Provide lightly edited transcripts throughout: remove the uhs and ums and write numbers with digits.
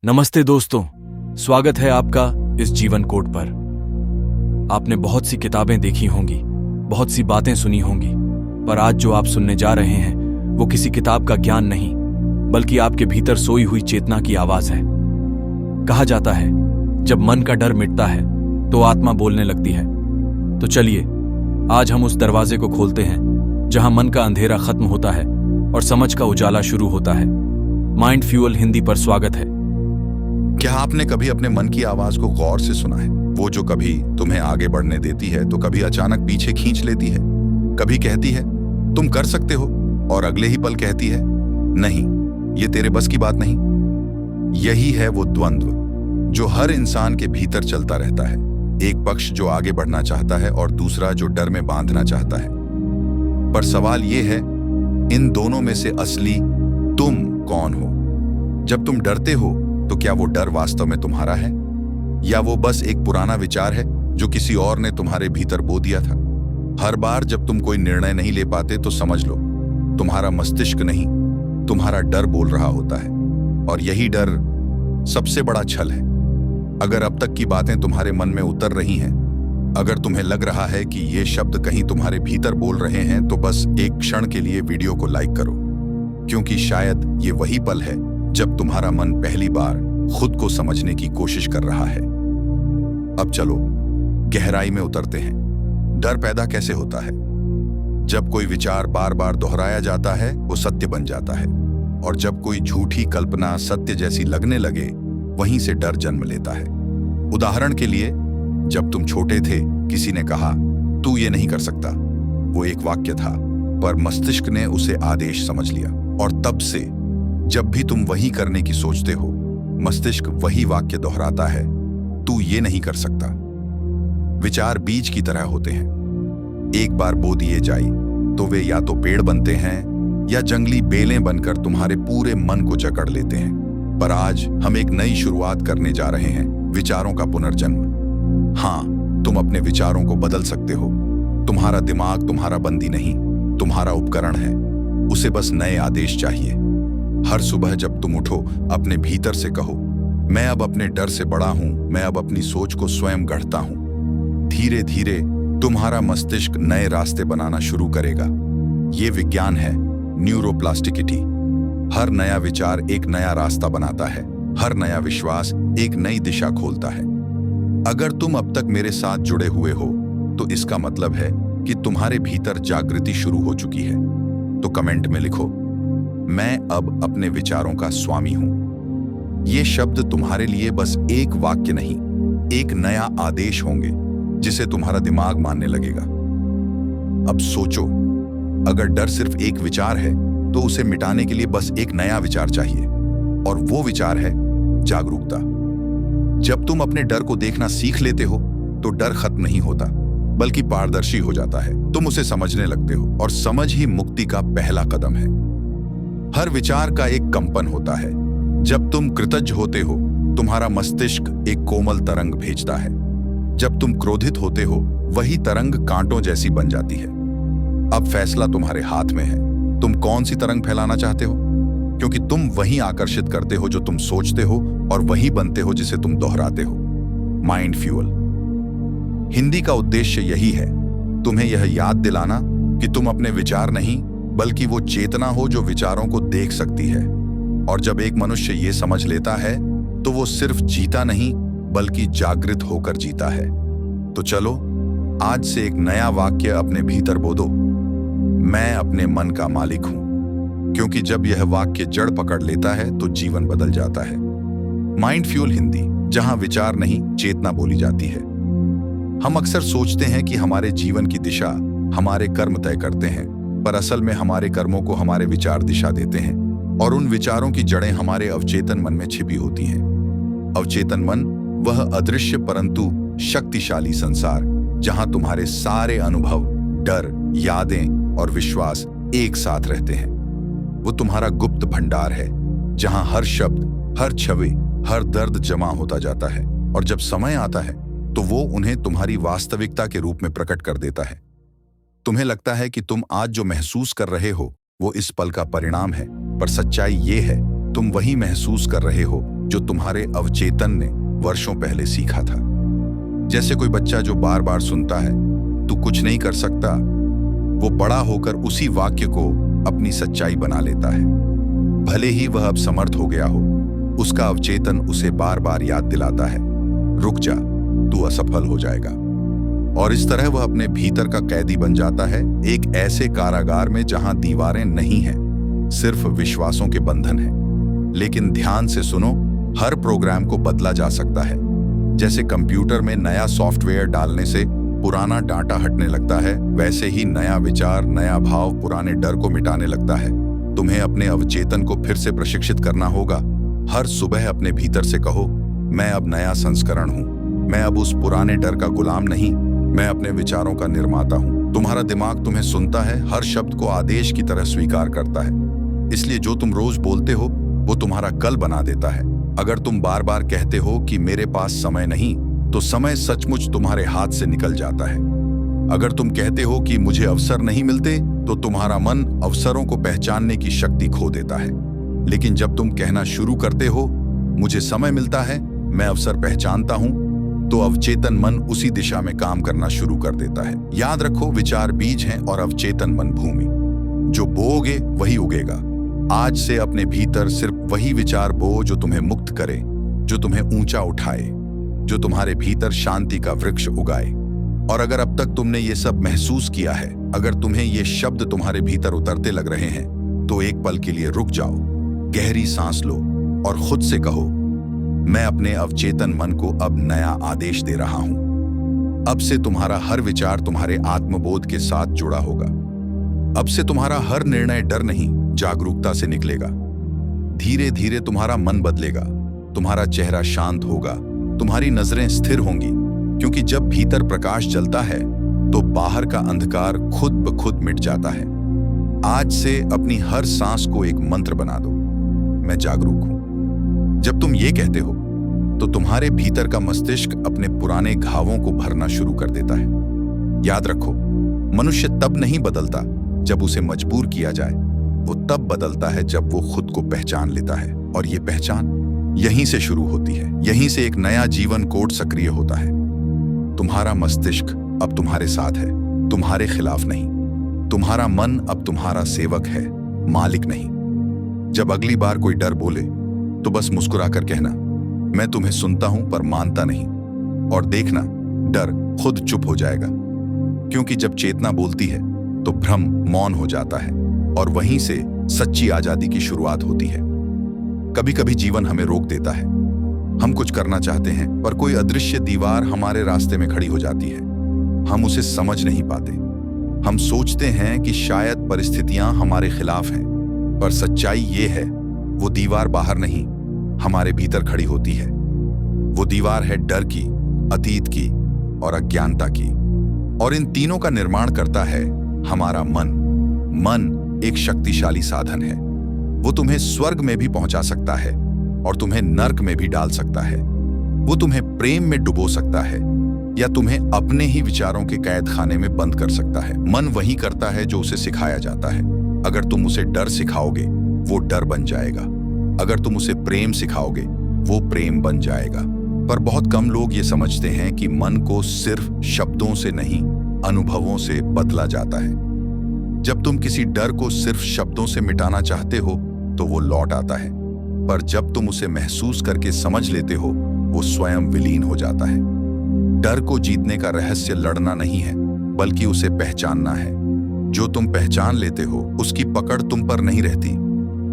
नमस्ते दोस्तों, स्वागत है आपका इस जीवन कोड पर। आपने बहुत सी किताबें देखी होंगी, बहुत सी बातें सुनी होंगी, पर आज जो आप सुनने जा रहे हैं वो किसी किताब का ज्ञान नहीं, बल्कि आपके भीतर सोई हुई चेतना की आवाज है। कहा जाता है, जब मन का डर मिटता है तो आत्मा बोलने लगती है। तो चलिए आज हम उस दरवाजे को खोलते हैं जहां मन का अंधेरा खत्म होता है और समझ का उजाला शुरू होता है। माइंड फ्यूल हिंदी पर स्वागत है। क्या आपने कभी अपने मन की आवाज को गौर से सुना है? वो जो कभी तुम्हें आगे बढ़ने देती है तो कभी अचानक पीछे खींच लेती है। कभी कहती है तुम कर सकते हो और अगले ही पल कहती है नहीं, ये तेरे बस की बात नहीं। यही है वो द्वंद्व जो हर इंसान के भीतर चलता रहता है। एक पक्ष जो आगे बढ़ना चाहता है और दूसरा जो डर में बांधना चाहता है। पर सवाल ये है, इन दोनों में से असली तुम कौन हो? जब तुम डरते हो तो क्या वो डर वास्तव में तुम्हारा है, या वो बस एक पुराना विचार है जो किसी और ने तुम्हारे भीतर बो दिया था? हर बार जब तुम कोई निर्णय नहीं ले पाते तो समझ लो, तुम्हारा मस्तिष्क नहीं, तुम्हारा डर बोल रहा होता है। और यही डर सबसे बड़ा छल है। अगर अब तक की बातें तुम्हारे मन में उतर रही हैं, अगर तुम्हें लग रहा है कि ये शब्द कहीं तुम्हारे भीतर बोल रहे हैं, तो बस एक क्षण के लिए वीडियो को लाइक करो, क्योंकि शायद ये वही पल है जब तुम्हारा मन पहली बार खुद को समझने की कोशिश कर रहा है। अब चलो गहराई में उतरते हैं। डर पैदा कैसे होता है? जब कोई विचार बार बार दोहराया जाता है वो सत्य बन जाता है, और जब कोई झूठी कल्पना सत्य जैसी लगने लगे वहीं से डर जन्म लेता है। उदाहरण के लिए, जब तुम छोटे थे किसी ने कहा तू ये नहीं कर सकता। वो एक वाक्य था, पर मस्तिष्क ने उसे आदेश समझ लिया, और तब से जब भी तुम वही करने की सोचते हो, मस्तिष्क वही वाक्य दोहराता है, तू ये नहीं कर सकता। विचार बीज की तरह होते हैं। एक बार बो दिए जाए तो वे या तो पेड़ बनते हैं या जंगली बेलें बनकर तुम्हारे पूरे मन को जकड़ लेते हैं। पर आज हम एक नई शुरुआत करने जा रहे हैं, विचारों का पुनर्जन्म। हाँ, तुम अपने विचारों को बदल सकते हो। तुम्हारा दिमाग तुम्हारा बंदी नहीं, तुम्हारा उपकरण है। उसे बस नए आदेश चाहिए। हर सुबह जब तुम उठो, अपने भीतर से कहो, मैं अब अपने डर से बड़ा हूं, मैं अब अपनी सोच को स्वयं गढ़ता हूं। धीरे धीरे तुम्हारा मस्तिष्क नए रास्ते बनाना शुरू करेगा। ये विज्ञान है, न्यूरोप्लास्टिसिटी। हर नया विचार एक नया रास्ता बनाता है, हर नया विश्वास एक नई दिशा खोलता है। अगर तुम अब तक मेरे साथ जुड़े हुए हो तो इसका मतलब है कि तुम्हारे भीतर जागृति शुरू हो चुकी है। तो कमेंट में लिखो, मैं अब अपने विचारों का स्वामी हूं। ये शब्द तुम्हारे लिए बस एक वाक्य नहीं, एक नया आदेश होंगे जिसे तुम्हारा दिमाग मानने लगेगा। अब सोचो, अगर डर सिर्फ एक विचार है तो उसे मिटाने के लिए बस एक नया विचार चाहिए, और वो विचार है जागरूकता। जब तुम अपने डर को देखना सीख लेते हो तो डर खत्म नहीं होता, बल्कि पारदर्शी हो जाता है। तुम उसे समझने लगते हो, और समझ ही मुक्ति का पहला कदम है। हर विचार का एक कंपन होता है। जब तुम कृतज्ञ होते हो, तुम्हारा मस्तिष्क एक कोमल तरंग भेजता है। जब तुम क्रोधित होते हो, वही तरंग कांटों जैसी बन जाती है। अब फैसला तुम्हारे हाथ में है, तुम कौन सी तरंग फैलाना चाहते हो, क्योंकि तुम वही आकर्षित करते हो जो तुम सोचते हो, और वही बनते हो जिसे तुम दोहराते हो। माइंड फ्यूल हिंदी का उद्देश्य यही है, तुम्हें यह याद दिलाना कि तुम अपने विचार नहीं, बल्कि वो चेतना हो जो विचारों को देख सकती है। और जब एक मनुष्य ये समझ लेता है तो वो सिर्फ जीता नहीं, बल्कि जागृत होकर जीता है। तो चलो आज से एक नया वाक्य अपने भीतर बो दो, मैं अपने मन का मालिक हूं। क्योंकि जब यह वाक्य जड़ पकड़ लेता है तो जीवन बदल जाता है। माइंड फ्यूल हिंदी, जहां विचार नहीं चेतना बोली जाती है। हम अक्सर सोचते हैं कि हमारे जीवन की दिशा हमारे कर्म तय करते हैं, पर असल में हमारे कर्मों को हमारे विचार दिशा देते हैं, और उन विचारों की जड़ें हमारे अवचेतन मन में छिपी होती हैं। अवचेतन मन वह अदृश्य परंतु शक्तिशाली संसार जहां तुम्हारे सारे अनुभव, डर, यादें और विश्वास एक साथ रहते हैं। वो तुम्हारा गुप्त भंडार है, जहां हर शब्द, हर छवि, हर दर्द जमा होता जाता है, और जब समय आता है तो वो उन्हें तुम्हारी वास्तविकता के रूप में प्रकट कर देता है। तुम्हें लगता है कि तुम आज जो महसूस कर रहे हो वो इस पल का परिणाम है, पर सच्चाई ये है, तुम वही महसूस कर रहे हो जो तुम्हारे अवचेतन ने वर्षों पहले सीखा था। जैसे कोई बच्चा जो बार बार सुनता है, तू कुछ नहीं कर सकता, वो बड़ा होकर उसी वाक्य को अपनी सच्चाई बना लेता है। भले ही वह अब समर्थ हो गया हो, उसका अवचेतन उसे बार बार याद दिलाता है, रुक जा, तू असफल हो जाएगा। और इस तरह वह अपने भीतर का कैदी बन जाता है, एक ऐसे कारागार में जहां दीवारें नहीं हैं, सिर्फ विश्वासों के बंधन हैं। लेकिन ध्यान से सुनो, हर प्रोग्राम को बदला जा सकता है। जैसे कंप्यूटर में नया सॉफ्टवेयर डालने से पुराना डाटा हटने लगता है, वैसे ही नया विचार, नया भाव पुराने डर को मिटाने लगता है। तुम्हें अपने अवचेतन को फिर से प्रशिक्षित करना होगा। हर सुबह अपने भीतर से कहो, मैं अब नया संस्करण हूं, मैं अब उस पुराने डर का गुलाम नहीं, मैं अपने विचारों का निर्माता हूं। तुम्हारा दिमाग तुम्हें सुनता है, हर शब्द को आदेश की तरह स्वीकार करता है। इसलिए जो तुम रोज बोलते हो वो तुम्हारा कल बना देता है। अगर तुम बार बार कहते हो कि मेरे पास समय नहीं, तो समय सचमुच तुम्हारे हाथ से निकल जाता है। अगर तुम कहते हो कि मुझे अवसर नहीं मिलते, तो तुम्हारा मन अवसरों को पहचानने की शक्ति खो देता है। लेकिन जब तुम कहना शुरू करते हो, मुझे समय मिलता है, मैं अवसर पहचानता हूं, तो अवचेतन मन उसी दिशा में काम करना शुरू कर देता है। याद रखो, विचार बीज हैं और अवचेतन मन भूमि। जो बोओगे वही उगेगा। आज से अपने भीतर सिर्फ वही विचार बो जो तुम्हें मुक्त करे, जो तुम्हें ऊंचा उठाए, जो तुम्हारे भीतर शांति का वृक्ष उगाए। और अगर अब तक तुमने ये सब महसूस किया है, अगर तुम्हें ये शब्द तुम्हारे भीतर उतरते लग रहे हैं, तो एक पल के लिए रुक जाओ, गहरी सांस लो और खुद से कहो, मैं अपने अवचेतन मन को अब नया आदेश दे रहा हूं। अब से तुम्हारा हर विचार तुम्हारे आत्मबोध के साथ जुड़ा होगा। अब से तुम्हारा हर निर्णय डर नहीं, जागरूकता से निकलेगा। धीरे धीरे तुम्हारा मन बदलेगा, तुम्हारा चेहरा शांत होगा, तुम्हारी नजरें स्थिर होंगी, क्योंकि जब भीतर प्रकाश जलता है तो बाहर का अंधकार खुद ब खुद मिट जाता है। आज से अपनी हर सांस को एक मंत्र बना दो, मैं जागरूक हूं। जब तुम ये कहते हो, तो तुम्हारे भीतर का मस्तिष्क अपने पुराने घावों को भरना शुरू कर देता है। याद रखो, मनुष्य तब नहीं बदलता जब उसे मजबूर किया जाए, वो तब बदलता है जब वो खुद को पहचान लेता है। और ये पहचान यहीं से शुरू होती है, यहीं से एक नया जीवन कोड सक्रिय होता है। तुम्हारा मस्तिष्क अब तुम्हारे साथ है, तुम्हारे खिलाफ नहीं। तुम्हारा मन अब तुम्हारा सेवक है, मालिक नहीं। जब अगली बार कोई डर बोले, तो बस मुस्कुराकर कहना, मैं तुम्हें सुनता हूं पर मानता नहीं। और देखना, डर खुद चुप हो जाएगा। क्योंकि जब चेतना बोलती है तो भ्रम मौन हो जाता है, और वहीं से सच्ची आजादी की शुरुआत होती है। कभी कभी जीवन हमें रोक देता है। हम कुछ करना चाहते हैं, पर कोई अदृश्य दीवार हमारे रास्ते में खड़ी हो जाती है। हम उसे समझ नहीं पाते। हम सोचते हैं कि शायद परिस्थितियां हमारे खिलाफ हैं, पर सच्चाई ये है, वो दीवार बाहर नहीं, हमारे भीतर खड़ी होती है। वो दीवार है डर की, अतीत की और अज्ञानता की। और इन तीनों का निर्माण करता है हमारा मन। मन एक शक्तिशाली साधन है। वो तुम्हें स्वर्ग में भी पहुंचा सकता है और तुम्हें नर्क में भी डाल सकता है। वो तुम्हें प्रेम में डुबो सकता है या तुम्हें अपने ही विचारों के कैद खाने में बंद कर सकता है। मन वही करता है जो उसे सिखाया जाता है। अगर तुम उसे डर सिखाओगे, वो डर बन जाएगा। अगर तुम उसे प्रेम सिखाओगे, वो प्रेम बन जाएगा। पर बहुत कम लोग ये समझते हैं कि मन को सिर्फ शब्दों से नहीं, अनुभवों से बदला जाता है। जब तुम किसी डर को सिर्फ शब्दों से मिटाना चाहते हो, तो वो लौट आता है। पर जब तुम उसे महसूस करके समझ लेते हो, वो स्वयं विलीन हो जाता है। डर को जीतने का रहस्य लड़ना नहीं है, बल्कि उसे पहचानना है। जो तुम पहचान लेते हो, उसकी पकड़ तुम पर नहीं रहती।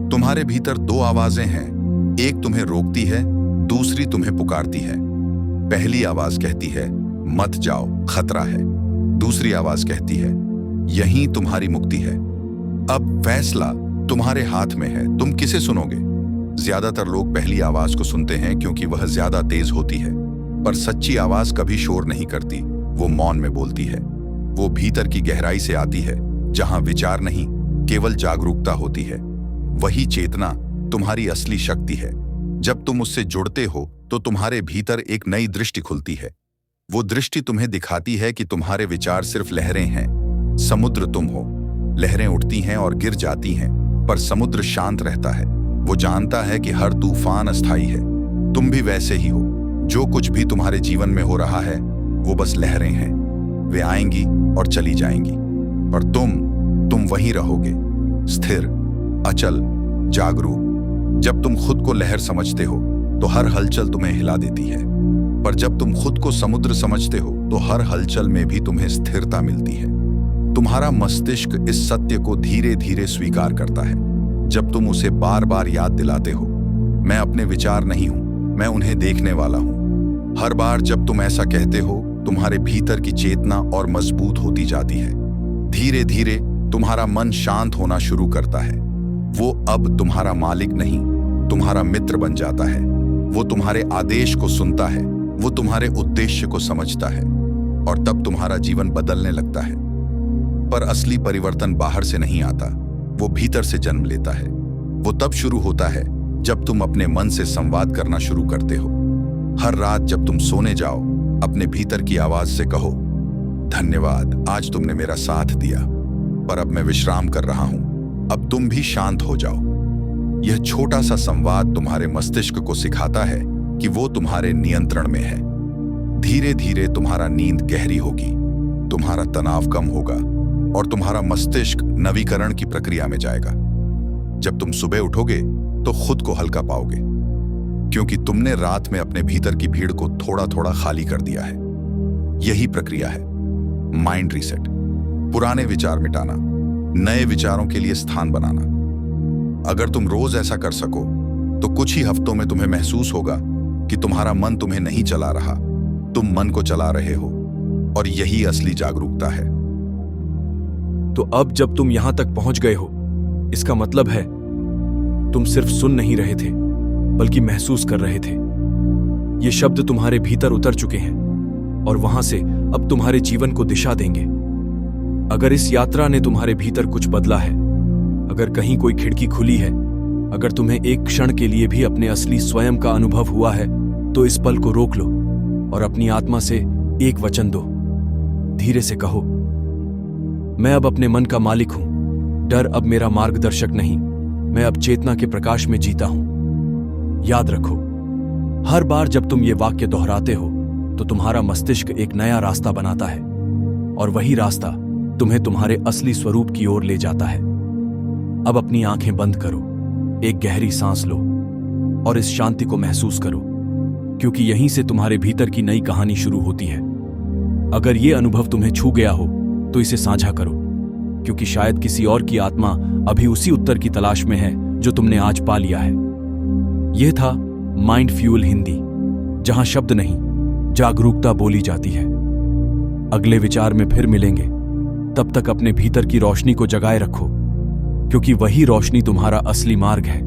तुम्हारे भीतर दो आवाजें हैं, एक तुम्हें रोकती है, दूसरी तुम्हें पुकारती है। पहली आवाज कहती है, मत जाओ, खतरा है। दूसरी आवाज कहती है, यहीं तुम्हारी मुक्ति है। अब फैसला तुम्हारे हाथ में है, तुम किसे सुनोगे। ज्यादातर लोग पहली आवाज को सुनते हैं क्योंकि वह ज्यादा तेज होती है, पर सच्ची आवाज कभी शोर नहीं करती, वो मौन में बोलती है। वो भीतर की गहराई से आती है, जहां विचार नहीं, केवल जागरूकता होती है। वही चेतना तुम्हारी असली शक्ति है। जब तुम उससे जुड़ते हो, तो तुम्हारे भीतर एक नई दृष्टि खुलती है। वो दृष्टि तुम्हें दिखाती है कि तुम्हारे विचार सिर्फ लहरें हैं, समुद्र तुम हो। लहरें उठती हैं और गिर जाती हैं, पर समुद्र शांत रहता है। वो जानता है कि हर तूफान अस्थायी है, तुम भी वैसे ही हो। जो कुछ भी तुम्हारे जीवन में हो रहा है वो बस लहरें हैं। वे आएंगी और चली जाएंगी, और तुम वहीं रहोगे, स्थिर, अचल, जागरूक। जब तुम खुद को लहर समझते हो तो हर हलचल तुम्हें हिला देती है, पर जब तुम खुद को समुद्र समझते हो तो हर हलचल में भी तुम्हें स्थिरता मिलती है। तुम्हारा मस्तिष्क इस सत्य को धीरे धीरे स्वीकार करता है जब तुम उसे बार बार याद दिलाते हो, मैं अपने विचार नहीं हूं, मैं उन्हें देखने वाला हूं। हर बार जब तुम ऐसा कहते हो, तुम्हारे भीतर की चेतना और मजबूत होती जाती है। धीरे धीरे तुम्हारा मन शांत होना शुरू करता है। वो अब तुम्हारा मालिक नहीं, तुम्हारा मित्र बन जाता है। वो तुम्हारे आदेश को सुनता है, वो तुम्हारे उद्देश्य को समझता है, और तब तुम्हारा जीवन बदलने लगता है। पर असली परिवर्तन बाहर से नहीं आता, वो भीतर से जन्म लेता है। वो तब शुरू होता है जब तुम अपने मन से संवाद करना शुरू करते हो। हर रात जब तुम सोने जाओ, अपने भीतर की आवाज से कहो, धन्यवाद, आज तुमने मेरा साथ दिया, पर अब मैं विश्राम कर रहा हूं, अब तुम भी शांत हो जाओ। यह छोटा सा संवाद तुम्हारे मस्तिष्क को सिखाता है कि वो तुम्हारे नियंत्रण में है। धीरे धीरे तुम्हारा नींद गहरी होगी, तुम्हारा तनाव कम होगा, और तुम्हारा मस्तिष्क नवीकरण की प्रक्रिया में जाएगा। जब तुम सुबह उठोगे तो खुद को हल्का पाओगे, क्योंकि तुमने रात में अपने भीतर की भीड़ को थोड़ा थोड़ा खाली कर दिया है। यही प्रक्रिया है माइंड रीसेट। पुराने विचार मिटाना, नए विचारों के लिए स्थान बनाना। अगर तुम रोज ऐसा कर सको तो कुछ ही हफ्तों में तुम्हें महसूस होगा कि तुम्हारा मन तुम्हें नहीं चला रहा, तुम मन को चला रहे हो, और यही असली जागरूकता है। तो अब जब तुम यहां तक पहुंच गए हो, इसका मतलब है तुम सिर्फ सुन नहीं रहे थे बल्कि महसूस कर रहे थे। ये शब्द तुम्हारे भीतर उतर चुके हैं और वहां से अब तुम्हारे जीवन को दिशा देंगे। अगर इस यात्रा ने तुम्हारे भीतर कुछ बदला है, अगर कहीं कोई खिड़की खुली है, अगर तुम्हें एक क्षण के लिए भी अपने असली स्वयं का अनुभव हुआ है, तो इस पल को रोक लो और अपनी आत्मा से एक वचन दो। धीरे से कहो, मैं अब अपने मन का मालिक हूं, डर अब मेरा मार्गदर्शक नहीं, मैं अब चेतना के प्रकाश में जीता हूं। याद रखो, हर बार जब तुम ये वाक्य दोहराते हो तो तुम्हारा मस्तिष्क एक नया रास्ता बनाता है, और वही रास्ता तुम्हें तुम्हारे असली स्वरूप की ओर ले जाता है। अब अपनी आंखें बंद करो, एक गहरी सांस लो और इस शांति को महसूस करो, क्योंकि यहीं से तुम्हारे भीतर की नई कहानी शुरू होती है। अगर ये अनुभव तुम्हें छू गया हो तो इसे साझा करो, क्योंकि शायद किसी और की आत्मा अभी उसी उत्तर की तलाश में है जो तुमने आज पा लिया है। यह था माइंड फ्यूल हिंदी, जहां शब्द नहीं, जागरूकता बोली जाती है। अगले विचार में फिर मिलेंगे। तब तक अपने भीतर की रोशनी को जगाए रखो, क्योंकि वही रोशनी तुम्हारा असली मार्ग है।